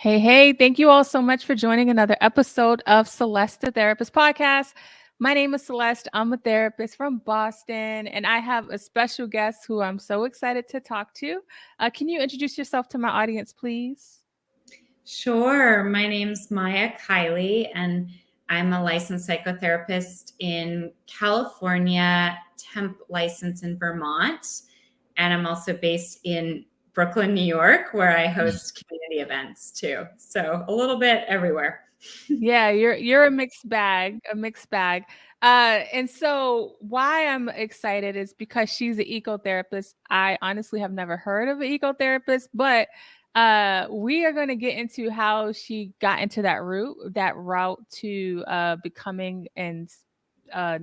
Hey, hey, thank you all so much for joining another episode of Celeste the Therapist podcast. My name is Celeste. I'm a therapist from Boston, and I have a special guest who I'm so excited to talk to. Can you introduce yourself to my audience, please? Sure. My name's Maia Kiley, and I'm a licensed psychotherapist in California, temp license in Vermont. And I'm also based in Brooklyn, New York, where I host community events too. So a little bit everywhere. Yeah, you're a mixed bag, a mixed bag. And so why I'm excited is because she's an ecotherapist. I honestly have never heard of an ecotherapist, but we are going to get into how she got into that route to becoming and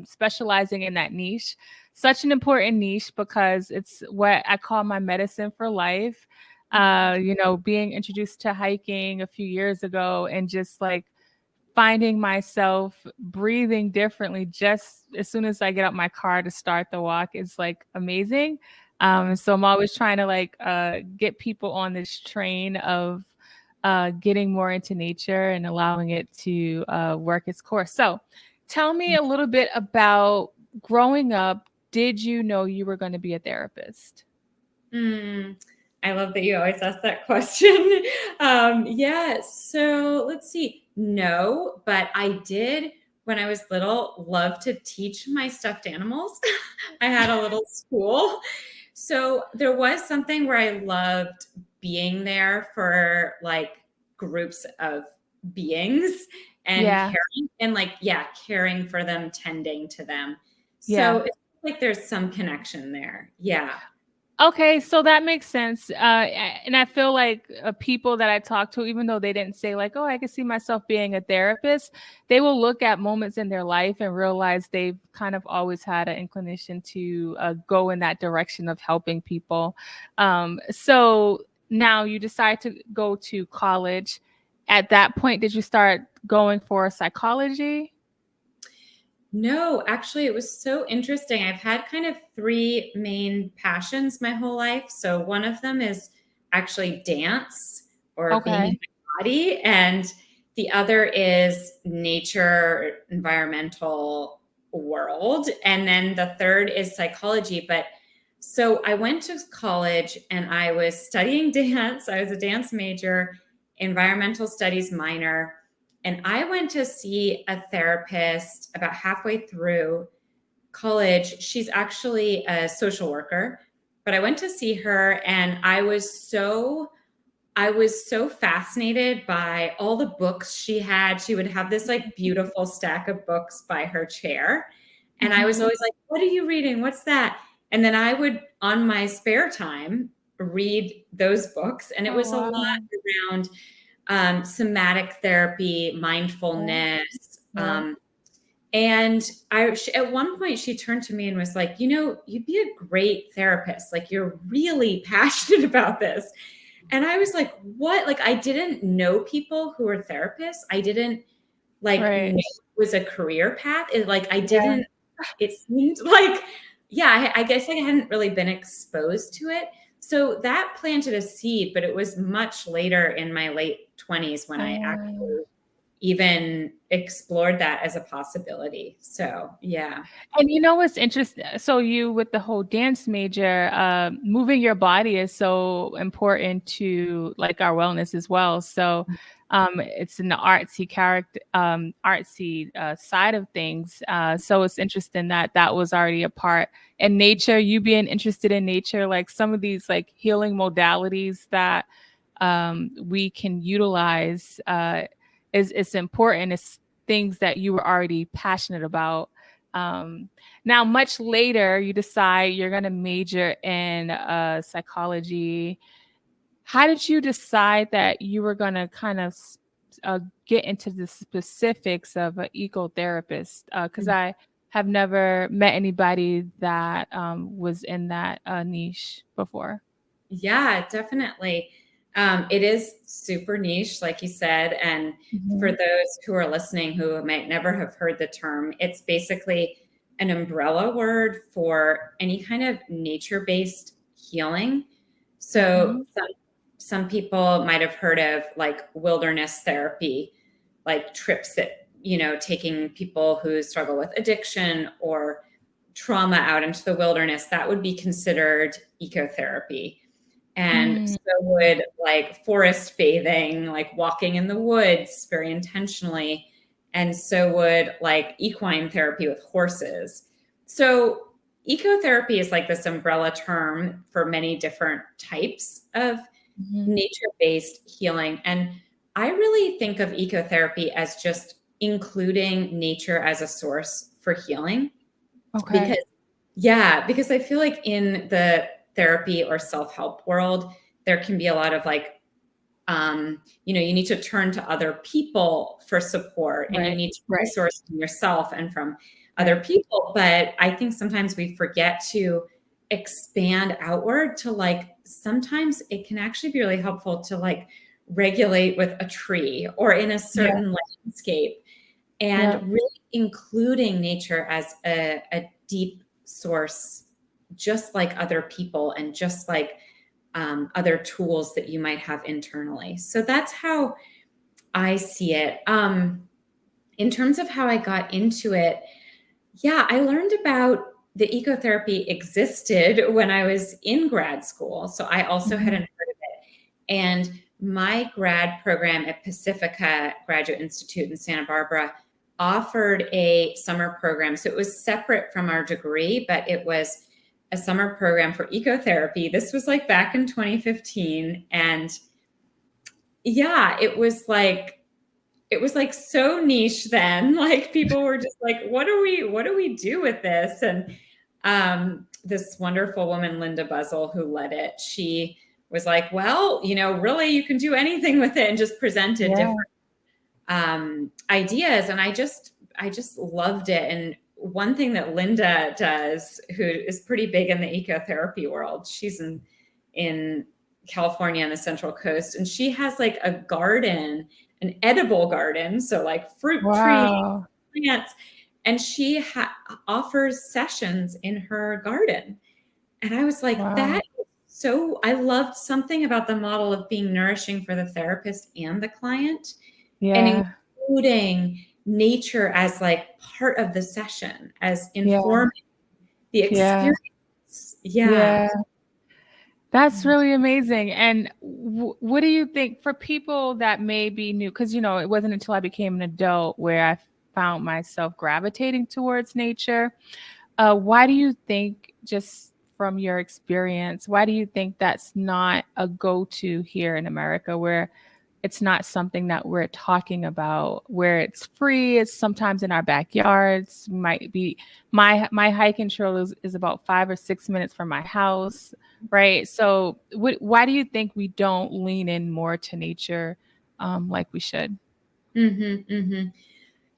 specializing in that niche. Such an important niche because it's what I call my medicine for life. Being introduced to hiking a few years ago and just like finding myself breathing differently just as soon as I get out my car to start the walk is like amazing. So I'm always trying to get people on this train of getting more into nature and allowing it to work its course. So tell me a little bit about growing up. Did you know you were going to be a therapist? Mm, I love that you always ask that question. Yeah, so let's see. No, but I did when I was little love to teach my stuffed animals. I had a little school. So there was something where I loved being there for like groups of beings and Yeah. caring and caring for them, tending to them. So Yeah. it's like there's some connection there. Yeah. Okay, so that makes sense. And I feel like people that I talk to, even though they didn't say like, "Oh, I can see myself being a therapist," they will look at moments in their life and realize they've kind of always had an inclination to go in that direction of helping people. So now you decide to go to college. At that point, did you start going for psychology? No, actually, it was so interesting. I've had kind of three main passions my whole life. So one of them is actually dance or being in Okay. my body, and the other is nature, environmental world, and then the third is psychology. But so I went to college and I was studying dance. I was a dance major, environmental studies minor. And I went to see a therapist about halfway through college. She's actually a social worker, but I went to see her and I was so fascinated by all the books she had. She would have this like beautiful stack of books by her chair. And I was Mhm. always like, "What are you reading? What's that?" And then I would, on my spare time, read those books. And it Oh was a lot wow. around somatic therapy, Yeah. mindfulness. Yeah. And at one point, she turned to me and was like, you'd be a great therapist. Like, you're really passionate about this. And I was like, what? Like, I didn't know people who were therapists. I didn't like know Right. it was a career path. I Yeah. didn't, it seemed like, yeah, I guess I hadn't really been exposed to it. So that planted a seed, but it was much later in my late 20s when I Um, actually even explored that as a possibility. So, yeah. and you know what's interesting? So you with the whole dance major, moving your body is so important to like our wellness as well. So it's an artsy side of things. So it's interesting that that was already a part. And nature, you being interested in nature, like some of these like healing modalities that we can utilize is important. It's things that you were already passionate about. Now, much later, you decide you're going to major in psychology. How did you decide that you were going to kind of get into the specifics of an ecotherapist? Because I have never met anybody that was in that niche before. Yeah, definitely. It is super niche, like you said. And for Mhm. those who are listening who might never have heard the term, it's basically an umbrella word for any kind of nature based healing. So Mhm. some people might have heard of like wilderness therapy, like trips that, taking people who struggle with addiction or trauma out into the wilderness. That would be considered ecotherapy. And so would like forest bathing, like walking in the woods very intentionally. And so would like equine therapy with horses. So ecotherapy is like this umbrella term for many different types of nature-based healing. And I really think of ecotherapy as just including nature as a source for healing. Okay. Because I feel like in the therapy or self-help world, there can be a lot of like, you need to turn to other people for support, and you need to resource from yourself and from other people. But I think sometimes we forget to expand outward to like, sometimes it can actually be really helpful to like regulate with a tree or in a certain landscape, and really including nature as a deep source, just like other people and just like other tools that you might have internally. So that's how I see it. In terms of how I got into it, I learned about the ecotherapy existed when I was in grad school. So I also hadn't heard of it. And my grad program at Pacifica Graduate Institute in Santa Barbara offered a summer program. So it was separate from our degree, but it was a summer program for ecotherapy. This was like back in 2015. And it was like so niche then. Like people were just like, what do we do with this? And this wonderful woman, Linda Buzzle, who led it, she was like, well, really you can do anything with it, and just presented different ideas. And I just loved it. And one thing that Linda does, who is pretty big in the ecotherapy world, she's in California on the Central Coast, and she has like a garden, an edible garden. So like fruit trees, plants, and she offers sessions in her garden. And I was like, that is so, I loved something about the model of being nourishing for the therapist and the client, and including nature as like part of the session, as informing the experience. That's really amazing. And what do you think for people that may be new? Because, it wasn't until I became an adult where I found myself gravitating towards nature. Why do you think, just from your experience, why do you think that's not a go-to here in America, where it's not something that we're talking about, where it's free? It's sometimes in our backyards. Might be my hiking trail is about 5 or 6 minutes from my house, right? So why do you think we don't lean in more to nature like we should?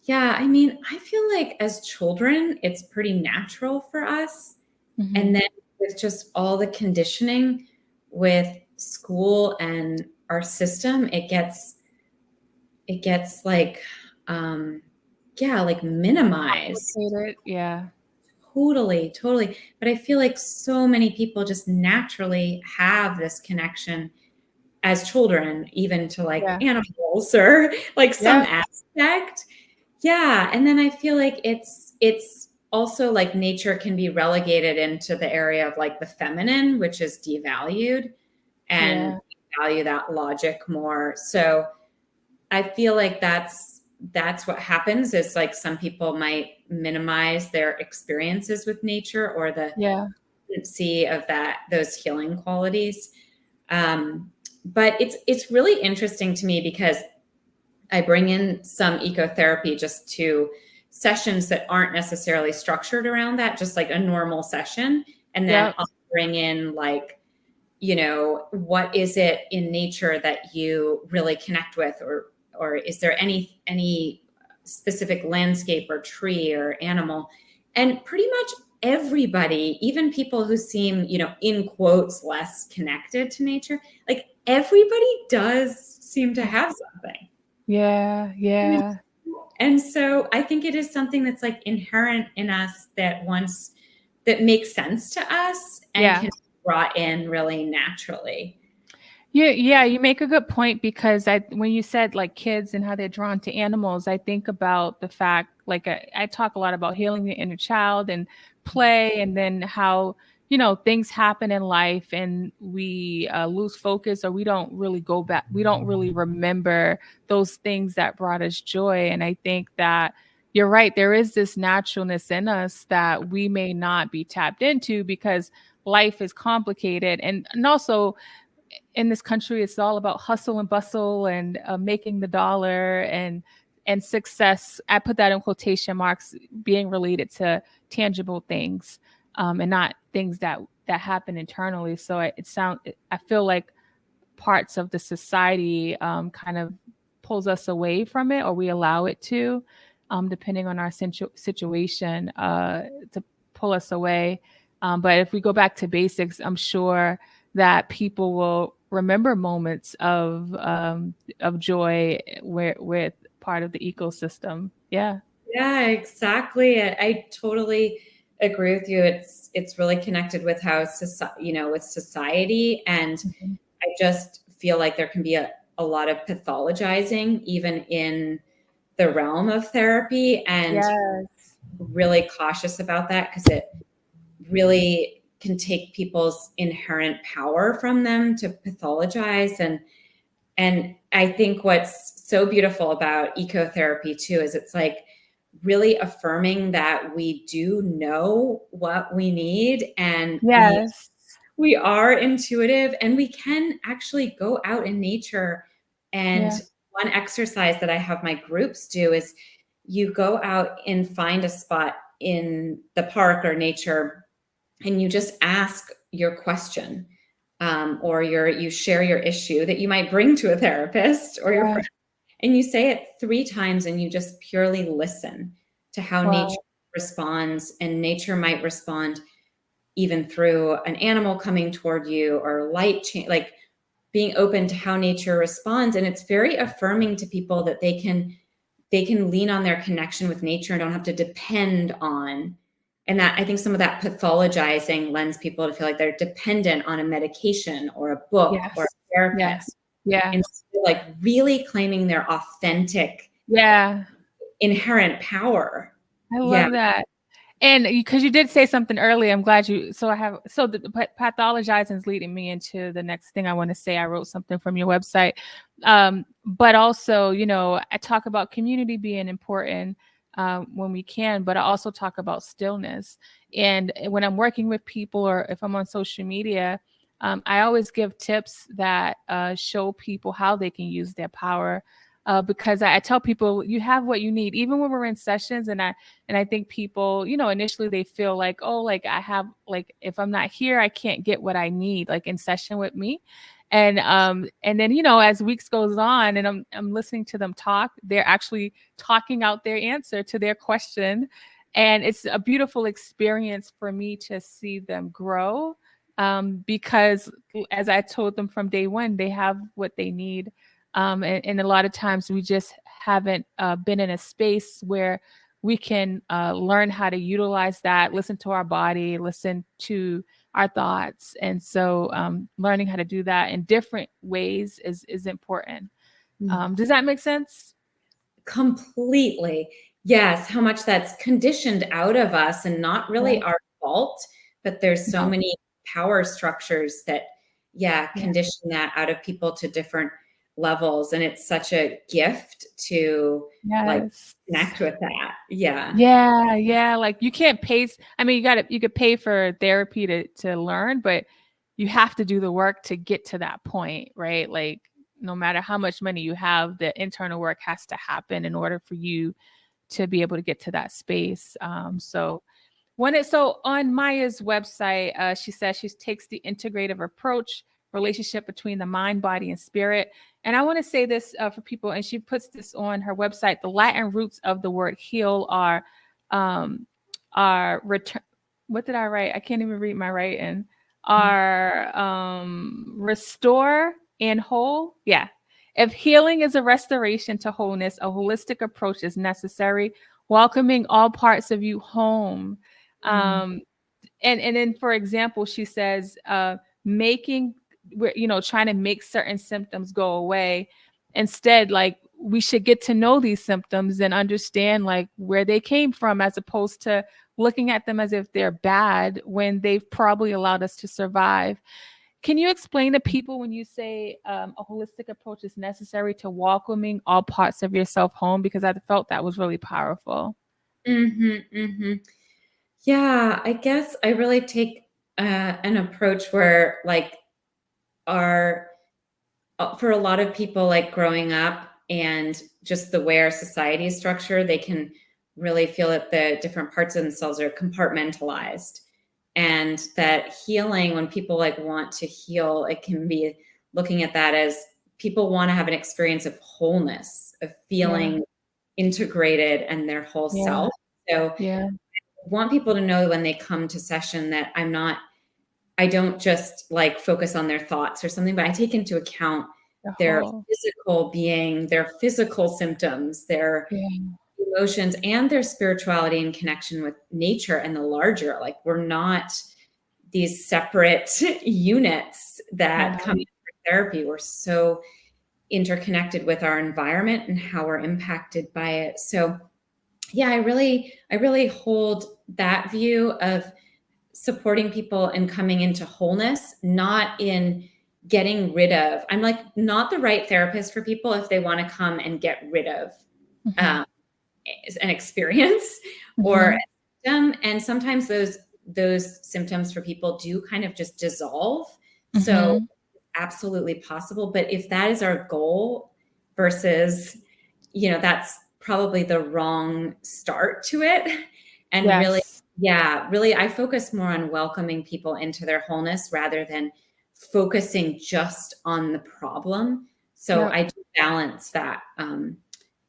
Yeah, I mean, I feel like as children, it's pretty natural for us. And then with just all the conditioning with school and our system, it gets like, like minimized. Yeah. Totally. But I feel like so many people just naturally have this connection as children, even to like animals or like some aspect. And then I feel like it's also like nature can be relegated into the area of like the feminine, which is devalued, and value that logic more. So I feel like that's what happens, is like some people might minimize their experiences with nature or the potency of those healing qualities. But it's really interesting to me because I bring in some ecotherapy just to sessions that aren't necessarily structured around that, just like a normal session. And then I'll bring in like, what is it in nature that you really connect with, or is there any specific landscape or tree or animal? And pretty much everybody, even people who seem, in quotes, less connected to nature, like everybody does seem to have something. And so I think it is something that's like inherent in us that makes sense to us and can be brought in really naturally. Yeah, you make a good point because when you said like kids and how they're drawn to animals, I think about the fact like I talk a lot about healing the inner child and play, and then how things happen in life and we lose focus, or we don't really go back, we don't really remember those things that brought us joy. And I think that you're right, there is this naturalness in us that we may not be tapped into because life is complicated, and also in this country it's all about hustle and bustle and making the dollar and success. I put that in quotation marks, being related to tangible things, and not things that happen internally. So I feel like parts of the society kind of pulls us away from it, or we allow it to, depending on our situation, to pull us away. But if we go back to basics, I'm sure that people will remember moments of joy where with part of the ecosystem. Yeah. Yeah, exactly. I totally agree with you. It's really connected with how society, with society, and Mhm. I just feel like there can be a lot of pathologizing even in the realm of therapy, and Yes. really cautious about that because it really can take people's inherent power from them to pathologize. And I think what's so beautiful about ecotherapy too is it's like really affirming that we do know what we need, and Yes. we are intuitive, and we can actually go out in nature. And Yeah. one exercise that I have my groups do is you go out and find a spot in the park or nature, and you just ask your question, or you share your issue that you might bring to a therapist or your Yeah. friend, and you say it 3 times, and you just purely listen to how nature Wow. responds. And nature might respond even through an animal coming toward you, or light change, like being open to how nature responds. And it's very affirming to people that they can lean on their connection with nature and don't have to depend on. And that, I think, some of that pathologizing lends people to feel like they're dependent on a medication or a book or Yes. a Yeah. therapist, Yeah. instead of like really claiming their authentic Yeah. inherent power. I Yeah. love that. And because you did say something earlier, I'm glad you. So I have. So the pathologizing is leading me into the next thing I want to say. I wrote something from your website, but also, I talk about community being important when we can, but I also talk about stillness. And when I'm working with people, or if I'm on social media, I always give tips that show people how they can use their power. Because I tell people you have what you need, even when we're in sessions, and I think people, initially they feel like, oh, like I have, like, if I'm not here, I can't get what I need, like in session with me. And then, as weeks goes on and I'm listening to them talk, they're actually talking out their answer to their question. And it's a beautiful experience for me to see them grow. Because as I told them from day one, they have what they need. And a lot of times we just haven't been in a space where we can learn how to utilize that, listen to our body, listen to our thoughts. And so learning how to do that in different ways is important. Does that make sense? Completely. Yes, how much that's conditioned out of us and not Yeah. really our fault, but there's so No. many power structures that, yeah, Yeah. condition that out of people to different levels. And it's such a gift to like Yes. connect with that. Yeah. Yeah, yeah. Like you can't pay. I mean, you could pay for therapy to learn, but you have to do the work to get to that point, right? Like no matter how much money you have, the internal work has to happen in order for you to be able to get to that space. So on Maya's website, she says she takes the integrative approach, relationship between the mind, body, and spirit. And I want to say this for people, and she puts this on her website. The Latin roots of the word heal um, are return. What did I write? I can't even read my writing. Are restore and whole. Yeah. If healing is a restoration to wholeness, a holistic approach is necessary, welcoming all parts of you home. Mm. um and then, for example, she says making we're, you know, trying to make certain symptoms go away. Instead, like, we should get to know these symptoms and understand like where they came from, as opposed to looking at them as if they're bad when they've probably allowed us to survive. Can you explain to people when you say a holistic approach is necessary to welcoming all parts of yourself home? Because I felt that was really powerful. Yeah, I guess I really take an approach where, like, our for a lot of people, like growing up and just the way our society is structured, they can really feel that the different parts of themselves are compartmentalized. And that healing, when people like want to heal, it can be looking at that as people want to have an experience of wholeness, of Yeah. feeling integrated and their whole Yeah. self. So Yeah. I want people to know when they come to session that I don't just like focus on their thoughts or something, but I take into account The their whole. physical being, their physical symptoms, their Yeah. emotions, and their spirituality and connection with nature and the larger. Like, we're not these separate units that come Right. in for therapy. We're so interconnected with our environment and how we're impacted by it. So yeah, I really hold that view of supporting people and coming into wholeness, not in getting rid of. I'm like not the right therapist for people if they want to come and get rid of Mhm. um, an experience or a Mhm. symptom. And sometimes those symptoms for people do kind of just dissolve. So Mhm. absolutely possible. But if that is our goal versus, that's probably the wrong start to it. And really, Yes. yeah, really, I focus more on welcoming people into their wholeness rather than focusing just on the problem. So Yep. I do balance that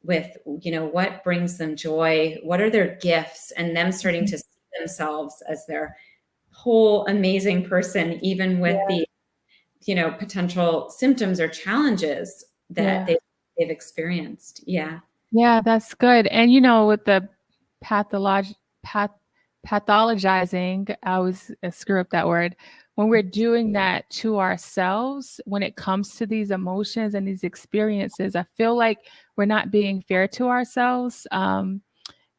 with, what brings them joy, what are their gifts, and them starting Mhm. to see themselves as their whole amazing person, even with Yeah. the potential symptoms or challenges that Yeah. they've experienced. Yeah. Yeah, that's good. And you know, with the patholog path pathologizing, I always screw up that word. When we're doing that to ourselves, when it comes to these emotions and these experiences, I feel like we're not being fair to ourselves. I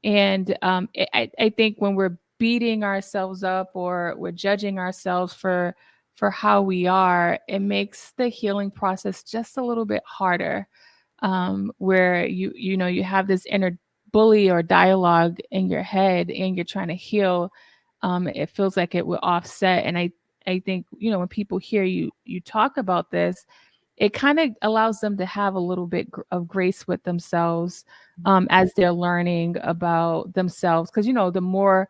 think when we're beating ourselves up or we're judging ourselves for how we are, it makes the healing process just a little bit harder. Where you know you have this inner bully or dialogue in your head and you're trying to heal. It feels like it will offset. And I think, you know, when people hear you talk about this, it kind of allows them to have a little bit of grace with themselves, as they're learning about themselves. Because, you know, the more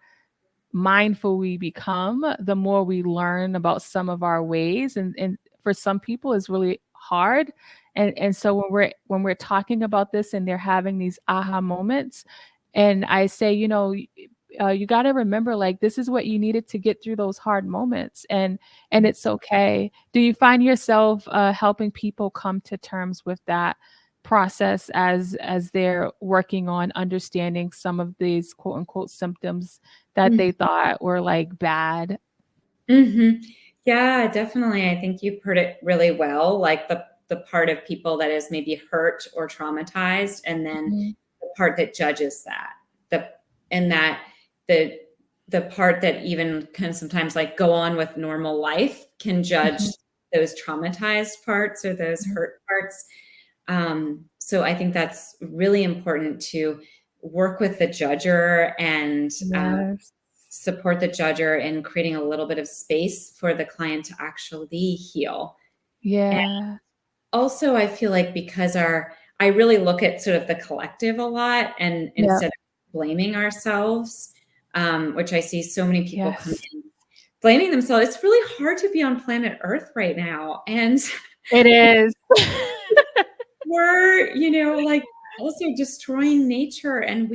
mindful we become, the more we learn about some of our ways. And for some people, it's really hard. And so when we're talking about this and they're having these aha moments, and I say, you know, you got to remember, like, this is what you needed to get through those hard moments, and it's okay. Do you find yourself helping people come to terms with that process as they're working on understanding some of these quote unquote symptoms that they thought were like bad? Mm-hmm. Yeah, definitely. I think you put it really well. Like the part of people that is maybe hurt or traumatized, and then Mhm. the part that judges that. The and that the the part that even can sometimes like go on with normal life can judge Mhm. those traumatized parts or those Mhm. hurt parts. So I think that's really important to work with the judger and Yes. support the judger in creating a little bit of space for the client to actually heal. And Yeah. also, I feel like because I really look at sort of the collective a lot, and Yep. instead of blaming ourselves, which I see so many people come Yes. in blaming themselves. It's really hard to be on planet Earth right now. And It is. we're, like also destroying nature, and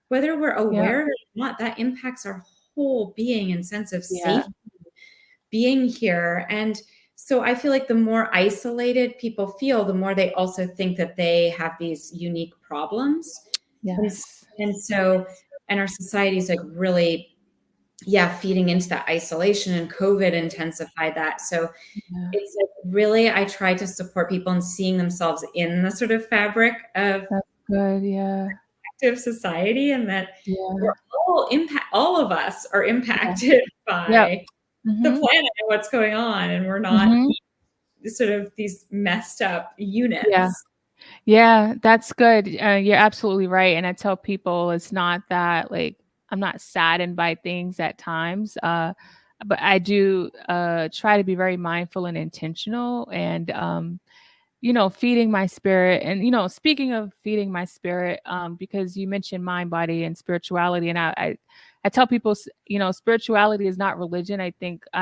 whether we're Yep. aware or not, that impacts our whole being and sense of Yeah. safety being here. And so I feel like the more isolated people feel, the more they also think that they have these unique problems. And, Yes. and so, and our society is like really yeah, feeding into that isolation, and COVID intensified that. So Yeah, it's like really, I try to support people in seeing themselves in the sort of fabric of that's good. Yeah. active society, and that we're Yeah. all of us are Yeah. impacted Yep. by the Mhm. planet and what's going on, and we're not Mhm. sort of these messed up Yeah. units. Yeah, that's good. You're absolutely right, and I tell people it's not that, like, I'm not saddened by things at times, but I do, try to be very mindful and intentional and, feeding my spirit and, speaking of feeding my spirit, because you mentioned mind, body, and spirituality, and I tell people, spirituality is not religion. I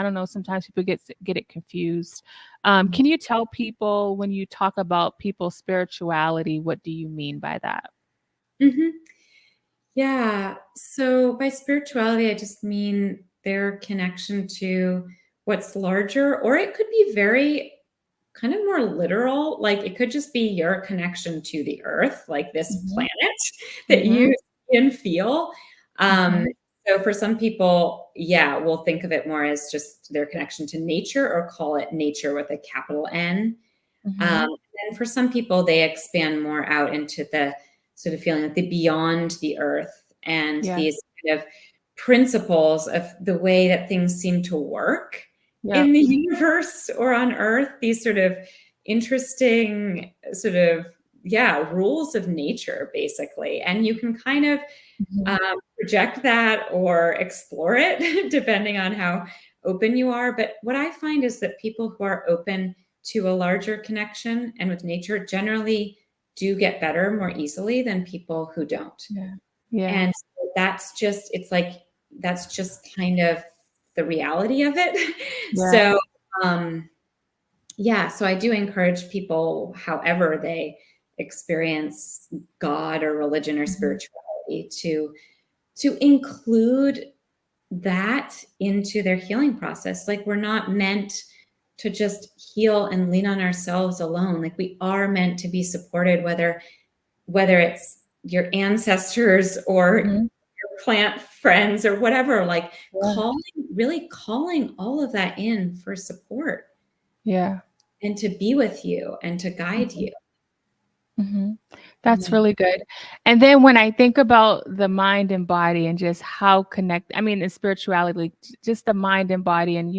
don't know, sometimes people get it confused. Can you tell people when you talk about people's spirituality, what do you mean by that? Mhm. Yeah. So by spirituality, I just mean their connection to what's larger, or it could be very kind of more literal. Like it could just be your connection to the earth, like this Mhm, planet that mhm, you can feel. Um, mhm, so for some people, yeah, we'll think of it more as just their connection to nature, or call it nature with a capital N. mhm. And for some people, they expand more out into the sort of feeling like the beyond the earth, and Yeah, these kind of principles of the way that things seem to work yep, in the universe or on earth, these sort of interesting sort of, yeah, rules of nature, basically. And you can kind of mhm, project that or explore it depending on how open you are. But what I find is that people who are open to a larger connection and with nature generally do get better more easily than people who don't. yeah, yeah, And so that's just kind of the reality of it. yeah, So, um, yeah, so I do encourage people, however they experience God or religion or mhm, spirituality, to include that into their healing process. Like we're not meant to just heal and lean on ourselves alone. Like we are meant to be supported, whether it's your ancestors or mhm, your plant friends or whatever, like yeah, really calling all of that in for support yeah. and to be with you and to guide Mhm. you. Mhm. That's Yeah. really good. And then when I think about the mind and body and just how I mean, in spirituality, like, just the mind and body and,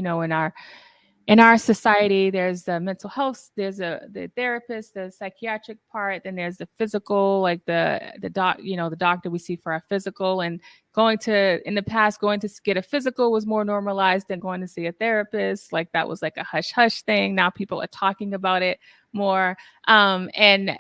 in our society, there's the mental health, there's the therapist, the psychiatric part, then there's the physical, like the doctor we see for our physical, and in the past, going to get a physical was more normalized than going to see a therapist. Like that was like a hush hush thing. Now people are talking about it more. And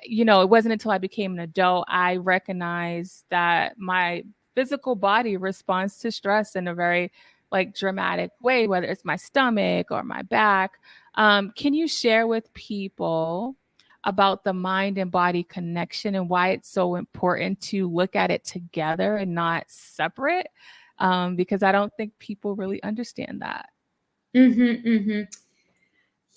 it wasn't until I became an adult I recognized that my physical body responds to stress in a very like dramatic way, whether it's my stomach or my back. Can you share with people about the mind and body connection and why it's so important to look at it together and not separate? Because I don't think people really understand that. Hmm. Hmm.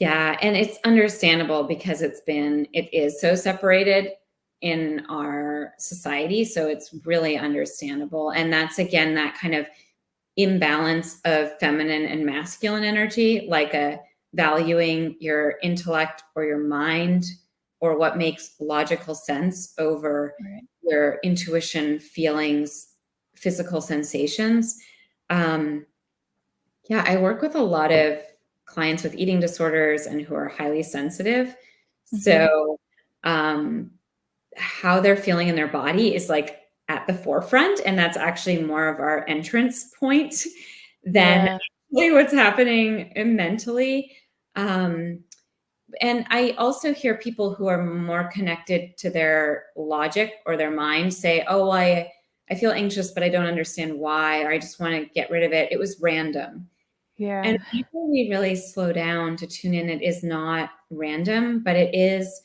Yeah, and it's understandable because it is so separated in our society. So it's really understandable. And that's again that kind of imbalance of feminine and masculine energy, like a valuing your intellect or your mind or what makes logical sense over Right. your intuition, feelings, physical sensations. Um, yeah, I work with a lot of clients with eating disorders and who are highly sensitive. Mhm. So, um, how they're feeling in their body is like at the forefront. And that's actually more of our entrance point than Yeah. really what's happening mentally. Um, and I also hear people who are more connected to their logic or their mind say, oh, I feel anxious, but I don't understand why, or I just want to get rid of it. It was random. And Yeah. people we really slow down to tune in, it is not random, but it is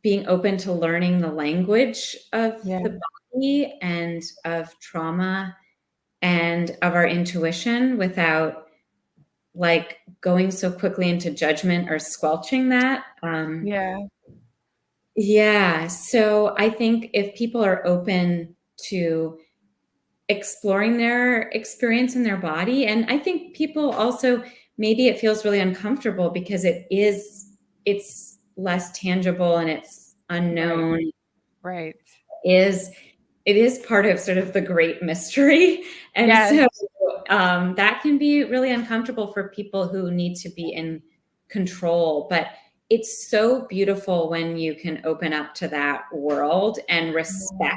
being open to learning the language of Yeah. the body and of trauma and of our intuition without like going so quickly into judgment or squelching that. Yeah. Yeah. So I think if people are open to exploring their experience in their body. And I think people also, maybe it feels really uncomfortable because it's less tangible and it's Right. unknown. Right. Is It is part of sort of the great mystery. And Yes. so that can be really uncomfortable for people who need to be in control. But it's so beautiful when you can open up to that world and respect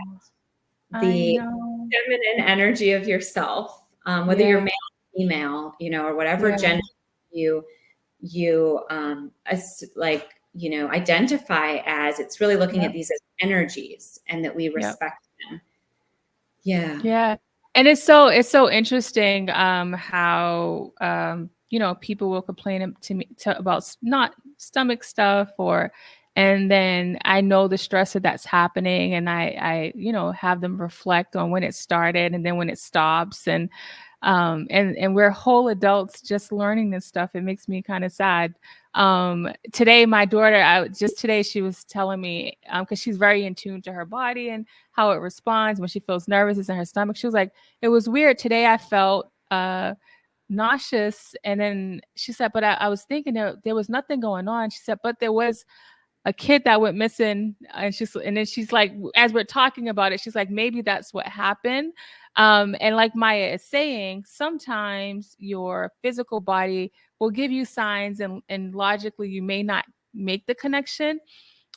I the know. feminine energy of yourself, whether you're Yeah. male or female, or whatever Yeah. gender you identify as. It's really looking at Yep. these as energies and that we Yep. respect them. Yeah. Yeah. And it's so interesting how people will complain to me about not stomach stuff, or and then I know the stress that's happening, and I have them reflect on when it started and then when it stops, and we're whole adults just learning this stuff. It makes me kind of sad. Today my daughter, just today she was telling me, because she's very in tune to her body and how it responds when she feels nervous, it's in her stomach. She was like, it was weird today, I felt nauseous, and then she said, but I was thinking there was nothing going on. She said, but there was a kid that went missing, and then she's like, as we're talking about it, she's like, maybe that's what happened. And like Maia is saying, sometimes your physical body will give you signs, and logically you may not make the connection,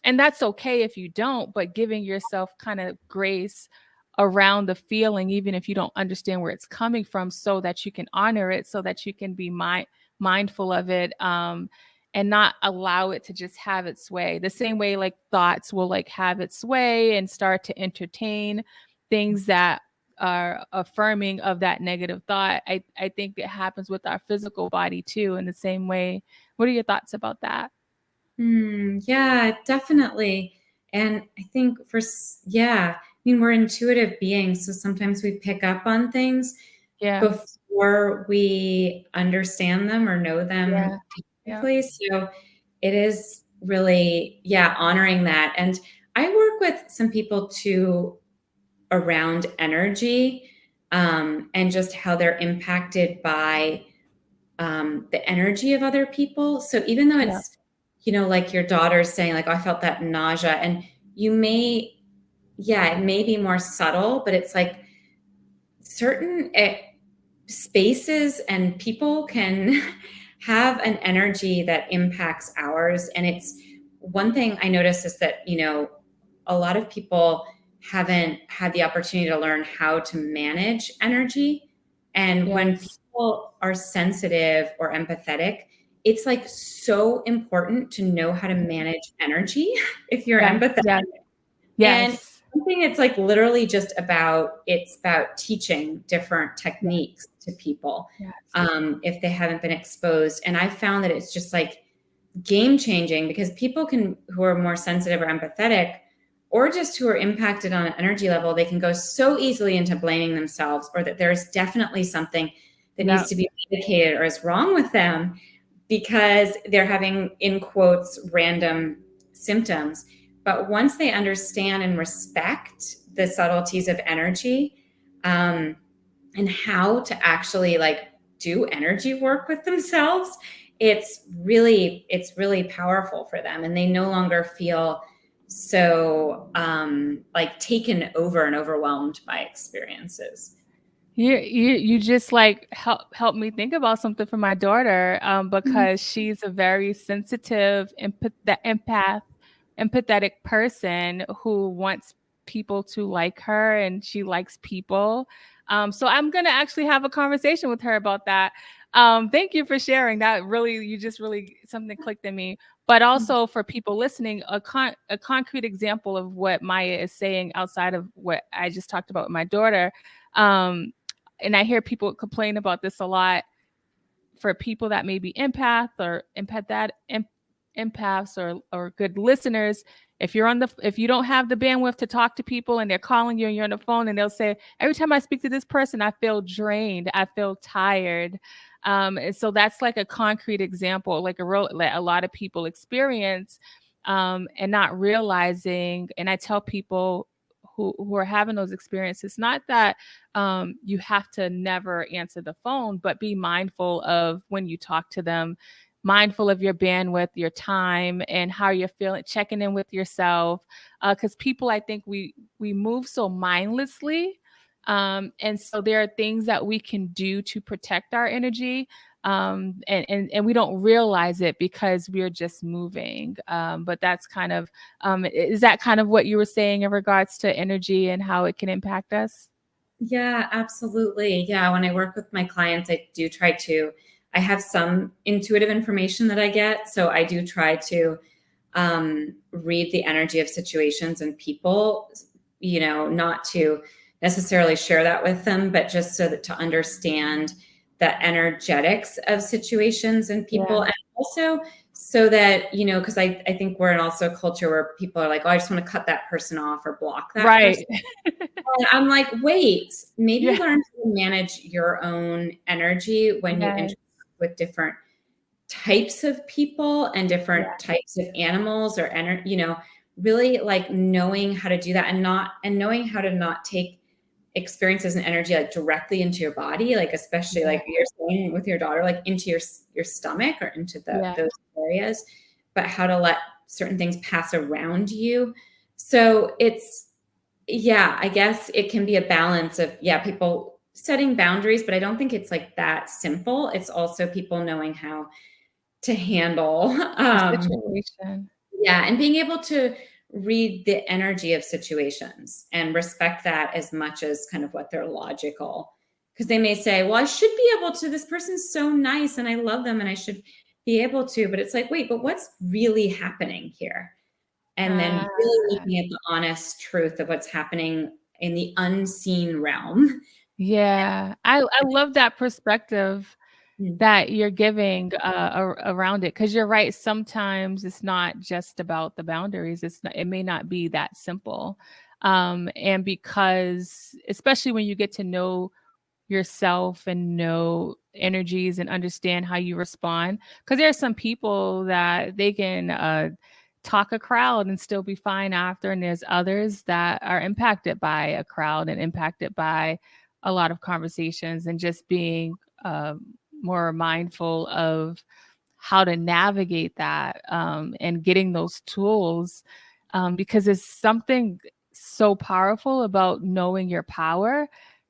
and that's okay if you don't, but giving yourself kind of grace around the feeling, even if you don't understand where it's coming from, so that you can honor it, so that you can be mindful of it, and not allow it to just have its way. The same way like thoughts will like have its way and start to entertain things that are affirming of that negative thought. I think it happens with our physical body too, in the same way. What are your thoughts about that? Yeah, definitely. And I think yeah, I mean, we're intuitive beings. So sometimes we pick up on things Yeah. before we understand them or know them Yeah. Yeah. deeply. So it is really, yeah, honoring that. And I work with some people too around energy, and just how they're impacted by the energy of other people. So even though Yeah. it's, like your daughter's saying, like, oh, I felt that nausea, and you may, yeah, it may be more subtle, but it's like certain spaces and people can have an energy that impacts ours. And it's one thing I noticed is that, a lot of people haven't had the opportunity to learn how to manage energy. And when Yes. people are sensitive or empathetic, it's like so important to know how to manage energy if you're Yes. empathetic. Yes. And Yes. I think it's like literally it's about teaching different Yes. techniques to people, Yes. if they haven't been exposed. And I found that it's just like game changing, because people who are more sensitive or empathetic, or just who are impacted on an energy level, they can go so easily into blaming themselves, or that there's definitely something that needs Yeah. to be medicated or is wrong with them because they're having, in quotes, random symptoms. But once they understand and respect the subtleties of energy, and how to actually like do energy work with themselves, it's really powerful for them, and they no longer feel so like taken over and overwhelmed by experiences. You just like help me think about something for my daughter, because she's a very sensitive, empathetic person who wants people to like her, and she likes people. So I'm gonna actually have a conversation with her about that. Thank you for sharing that. Really, you just really something clicked in me. But also for people listening, a concrete example of what Maia is saying outside of what I just talked about with my daughter. Um, and I hear people complain about this a lot, for people that may be empaths, or good listeners. If you don't have the bandwidth to talk to people and they're calling you and you're on the phone, and they'll say, every time I speak to this person, I feel drained, I feel tired. And so that's like a concrete example, like a lot of people experience, and not realizing. And I tell people who are having those experiences, not that you have to never answer the phone, but be mindful of when you talk to them, mindful of your bandwidth, your time, and how you're feeling, checking in with yourself. Because people, I think we move so mindlessly. And so there are things that we can do to protect our energy. And we don't realize it because we're just moving. But that's kind of, is that kind of what you were saying in regards to energy and how it can impact us? Yeah, absolutely. Yeah. When I work with my clients, I have some intuitive information that I get. So I do try to read the energy of situations and people, not to necessarily share that with them, but just so that to understand the energetics of situations and people. Yeah. And also so that, because I think we're in also a culture where people are like, oh, I just want to cut that person off or block that person. Right. And I'm like, wait, maybe Yeah. learn to manage your own energy when you Yes. interact with different types of people and Yeah. different types of animals or really like knowing how to do that and knowing how to not take experiences and energy like directly into your body, like especially Yeah. like you're saying with your daughter, like into your stomach or into Yeah. those areas, but how to let certain things pass around you. So it's, yeah, I guess it can be a balance of, yeah, people setting boundaries, but I don't think it's like that simple. It's also people knowing how to handle, The situation. yeah, and being able to read the energy of situations and respect that as much as kind of what they're logical. Because they may say, well, I should be able to, this person's so nice and I love them and I should be able to, but it's like, wait, but what's really happening here? And then Uh, really looking at the honest truth of what's happening in the unseen realm. yeah. I love that perspective Mm. that you're giving around it, because you're right. Sometimes it's not just about the boundaries. It may not be that simple. And because, especially when you get to know yourself and know energies and understand how you respond, because there are some people that they can talk a crowd and still be fine after, and there's others that are impacted by a crowd and impacted by a lot of conversations, and just being more mindful of how to navigate that, and getting those tools, because it's something so powerful about knowing your power,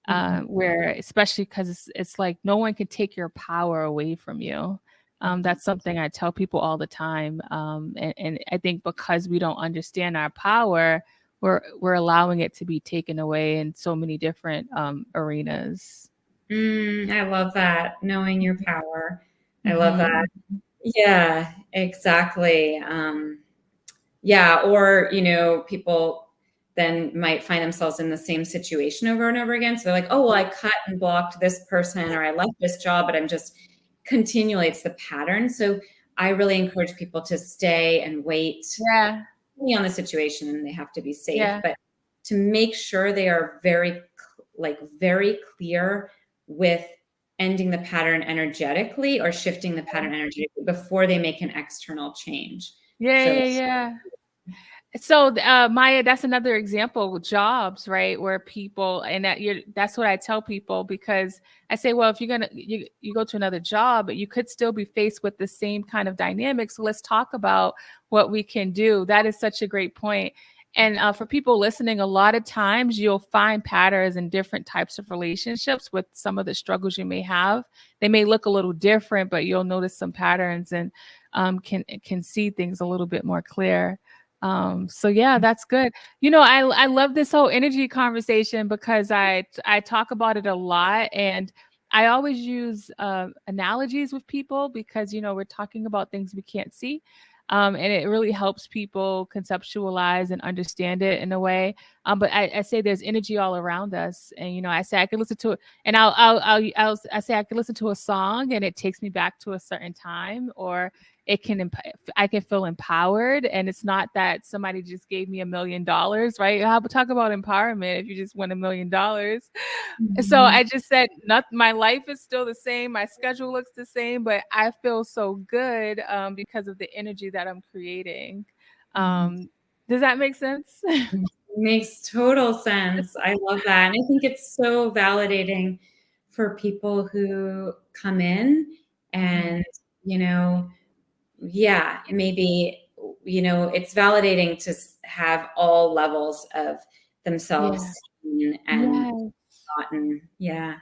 Mhm. where especially because it's like no one can take your power away from you. Mhm. That's something I tell people all the time, and I think because we don't understand our power, we're allowing it to be taken away in so many different arenas. I love that, knowing your power. I love that. Mhm. Yeah, exactly. Yeah, or, people then might find themselves in the same situation over and over again. So they're like, oh, well, I cut and blocked this person or I left this job, but I'm just continually, it's the pattern. So I really encourage people to stay and wait Yeah, on the situation, and they have to be safe, yeah, but to make sure they are very clear with ending the pattern energetically or shifting the pattern energetically before they make an external change. yeah, So yeah, yeah. So, Maya, that's another example, jobs, right? Where people, and that's what I tell people, because I say, well, if you go to another job, but you could still be faced with the same kind of dynamic. So let's talk about what we can do. That is such a great point. And for people listening, a lot of times you'll find patterns in different types of relationships with some of the struggles you may have. They may look a little different, but you'll notice some patterns, and can see things a little bit more clear. So yeah, that's good. I love this whole energy conversation because I talk about it a lot, and I always use analogies with people because we're talking about things we can't see. And it really helps people conceptualize and understand it in a way. But I say there's energy all around us, and I say I can listen to it, and I say I can listen to a song, and it takes me back to a certain time, or I can feel empowered, and it's not that somebody just gave me $1 million, right? How about talk about empowerment if you just won $1 million? So Mhm. I just said, not my life is still the same, my schedule looks the same, but I feel so good because of the energy that I'm creating. Mhm. Does that make sense? Makes total sense. I love that. And I think it's so validating for people who come in Mhm. and, you know, yeah, maybe, it's validating to have all levels of themselves Yeah. seen and Yes. gotten. Yeah.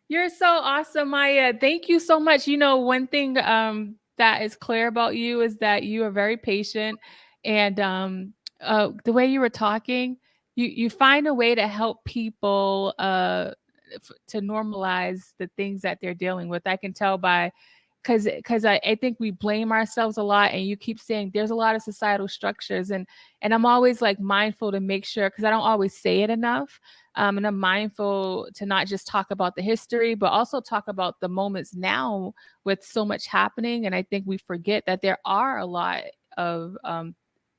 You're so awesome, Maya. Thank you so much. One thing that is clear about you is that you are very patient, and the way you were talking, you find a way to help people to normalize the things that they're dealing with. I can tell by because I think we blame ourselves a lot, and you keep saying there's a lot of societal structures, and I'm always like mindful to make sure, because I don't always say it enough, and I'm mindful to not just talk about the history, but also talk about the moments now with so much happening. And I think we forget that there are a lot of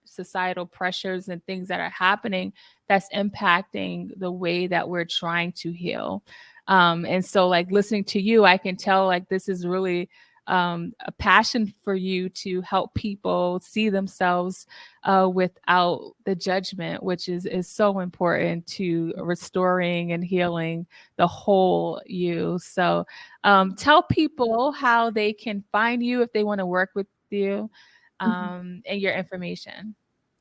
societal pressures and things that are happening that's impacting the way that we're trying to heal. And so, like, listening to you, I can tell like this is really a passion for you to help people see themselves without the judgment, which is so important to restoring and healing the whole you. So tell people how they can find you if they want to work with you, and your information.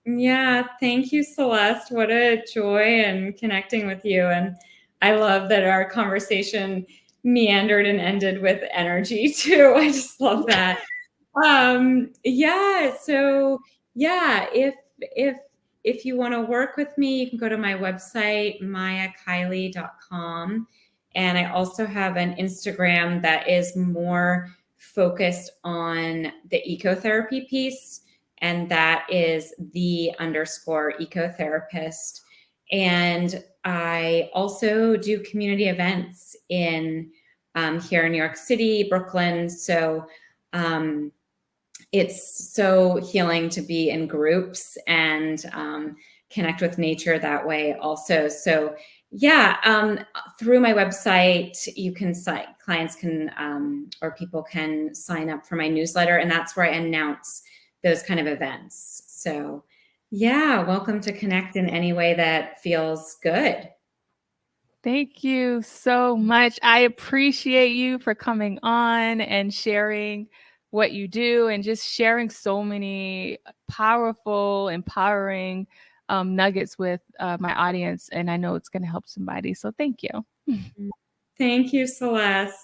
Yeah, thank you, Celeste. What a joy in connecting with you. And I love that our conversation meandered and ended with energy too. I just love that. Yeah, so yeah, if if you want to work with me, you can go to my website, MaiaKiley.com. And I also have an Instagram that is more focused on the ecotherapy piece, and that is the_ecotherapist. And I also do community events in here in New York City, Brooklyn. So it's so healing to be in groups and connect with nature that way also. So yeah, through my website, you can clients can or people can sign up for my newsletter, and that's where I announce those kind of events. So yeah, welcome to connect in any way that feels good. Thank you so much. I appreciate you for coming on and sharing what you do, and just sharing so many powerful, empowering nuggets with my audience. And I know it's going to help somebody. So thank you. Thank you, Celeste.